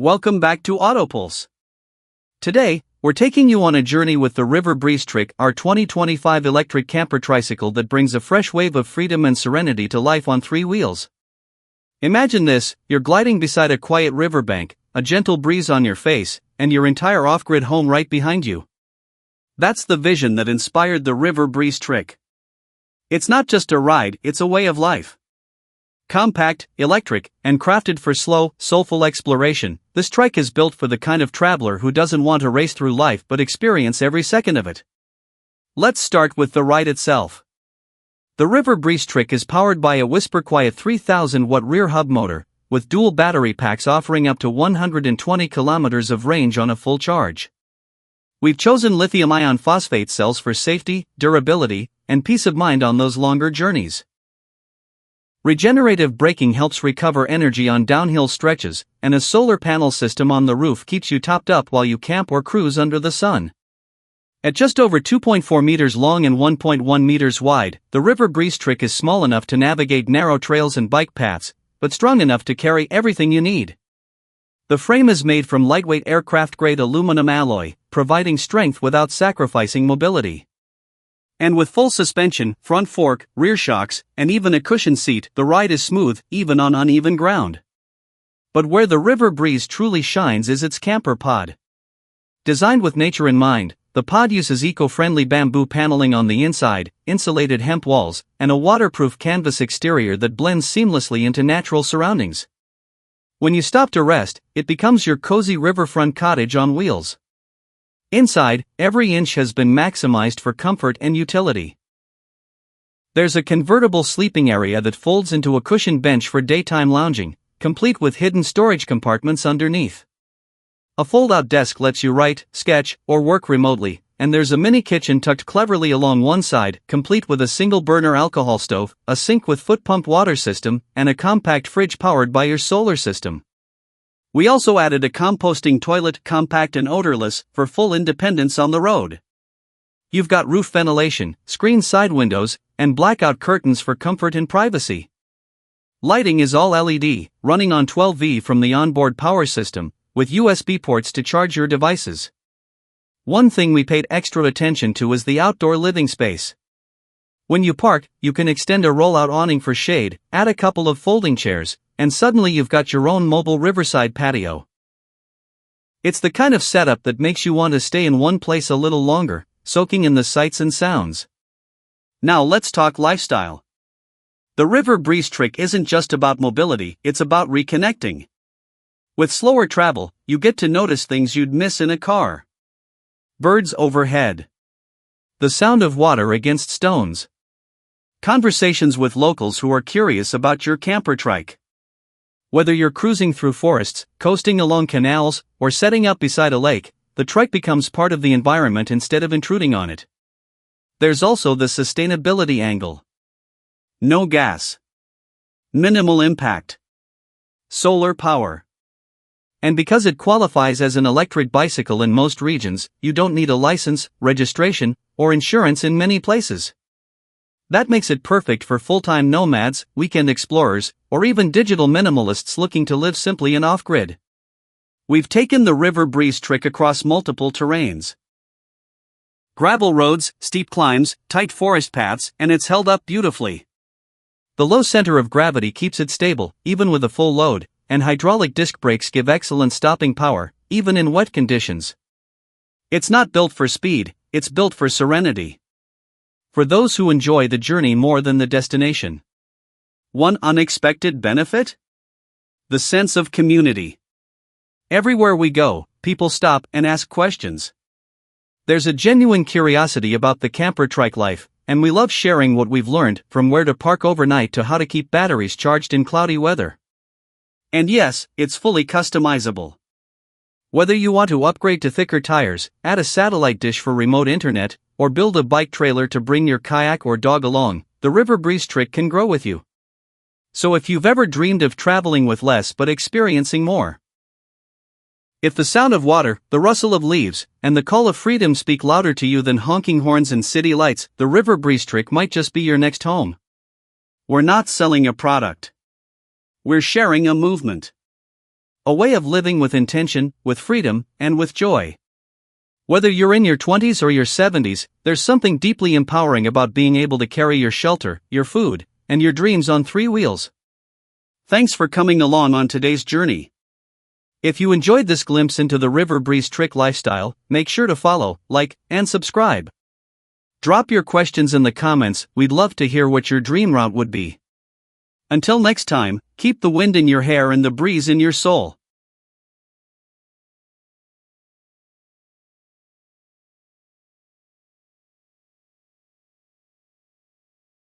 Welcome back to Autopulse. Today, we're taking you on a journey with the River Breeze Trik, our 2025 electric camper tricycle that brings a fresh wave of freedom and serenity to life on three wheels. Imagine this: you're gliding beside a quiet riverbank, a gentle breeze on your face, and your entire off-grid home right behind you. That's the vision that inspired the River Breeze Trik. It's not just a ride, it's a way of life. Compact, electric, and crafted for slow, soulful exploration, this trike is built for the kind of traveler who doesn't want to race through life but experience every second of it. Let's start with the ride itself. The River Breeze Trik is powered by a whisper-quiet 3000-watt rear hub motor, with dual battery packs offering up to 120 kilometers of range on a full charge. We've chosen lithium iron phosphate cells for safety, durability, and peace of mind on those longer journeys. Regenerative braking helps recover energy on downhill stretches, and a solar panel system on the roof keeps you topped up while you camp or cruise under the sun. At just over 2.4 meters long and 1.1 meters wide, the River Breeze Trik is small enough to navigate narrow trails and bike paths, but strong enough to carry everything you need. The frame is made from lightweight aircraft-grade aluminum alloy, providing strength without sacrificing mobility. And with full suspension, front fork, rear shocks, and even a cushioned seat, the ride is smooth, even on uneven ground. But where the River Breeze truly shines is its camper pod. Designed with nature in mind, the pod uses eco-friendly bamboo paneling on the inside, insulated hemp walls, and a waterproof canvas exterior that blends seamlessly into natural surroundings. When you stop to rest, it becomes your cozy riverfront cottage on wheels. Inside, every inch has been maximized for comfort and utility. There's a convertible sleeping area that folds into a cushioned bench for daytime lounging, complete with hidden storage compartments underneath. A fold-out desk lets you write, sketch, or work remotely, and there's a mini kitchen tucked cleverly along one side, complete with a single-burner alcohol stove, a sink with foot-pump water system, and a compact fridge powered by your solar system. We also added a composting toilet, compact and odorless, for full independence on the road. You've got roof ventilation, screen side windows, and blackout curtains for comfort and privacy. Lighting is all LED, running on 12V from the onboard power system, with USB ports to charge your devices. One thing we paid extra attention to is the outdoor living space. When you park, you can extend a roll-out awning for shade, add a couple of folding chairs, and suddenly you've got your own mobile riverside patio. It's the kind of setup that makes you want to stay in one place a little longer, soaking in the sights and sounds. Now let's talk lifestyle. The River Breeze Trik isn't just about mobility, it's about reconnecting. With slower travel, you get to notice things you'd miss in a car. Birds overhead. The sound of water against stones. Conversations with locals who are curious about your camper trike. Whether you're cruising through forests, coasting along canals, or setting up beside a lake, the trike becomes part of the environment instead of intruding on it. There's also the sustainability angle. No gas. Minimal impact. Solar power. And because it qualifies as an electric bicycle in most regions, you don't need a license, registration, or insurance in many places. That makes it perfect for full-time nomads, weekend explorers, or even digital minimalists looking to live simply and off-grid. We've taken the River Breeze Trik across multiple terrains. Gravel roads, steep climbs, tight forest paths, and it's held up beautifully. The low center of gravity keeps it stable, even with a full load, and hydraulic disc brakes give excellent stopping power, even in wet conditions. It's not built for speed, it's built for serenity. For those who enjoy the journey more than the destination. One unexpected benefit? The sense of community. Everywhere we go, people stop and ask questions. There's a genuine curiosity about the camper trike life, and we love sharing what we've learned, from where to park overnight to how to keep batteries charged in cloudy weather. And yes, it's fully customizable. Whether you want to upgrade to thicker tires, add a satellite dish for remote internet, or build a bike trailer to bring your kayak or dog along, the River Breeze Trik can grow with you. So if you've ever dreamed of traveling with less but experiencing more. If the sound of water, the rustle of leaves, and the call of freedom speak louder to you than honking horns and city lights, the River Breeze Trik might just be your next home. We're not selling a product. We're sharing a movement. a way of living with intention, with freedom, and with joy. Whether you're in your 20s or your 70s, there's something deeply empowering about being able to carry your shelter, your food, and your dreams on 3 wheels. Thanks for coming along on today's journey. If you enjoyed this glimpse into the River Breeze Trik lifestyle, make sure to follow, like, and subscribe. Drop your questions in the comments, we'd love to hear what your dream route would be. Until next time, keep the wind in your hair and the breeze in your soul.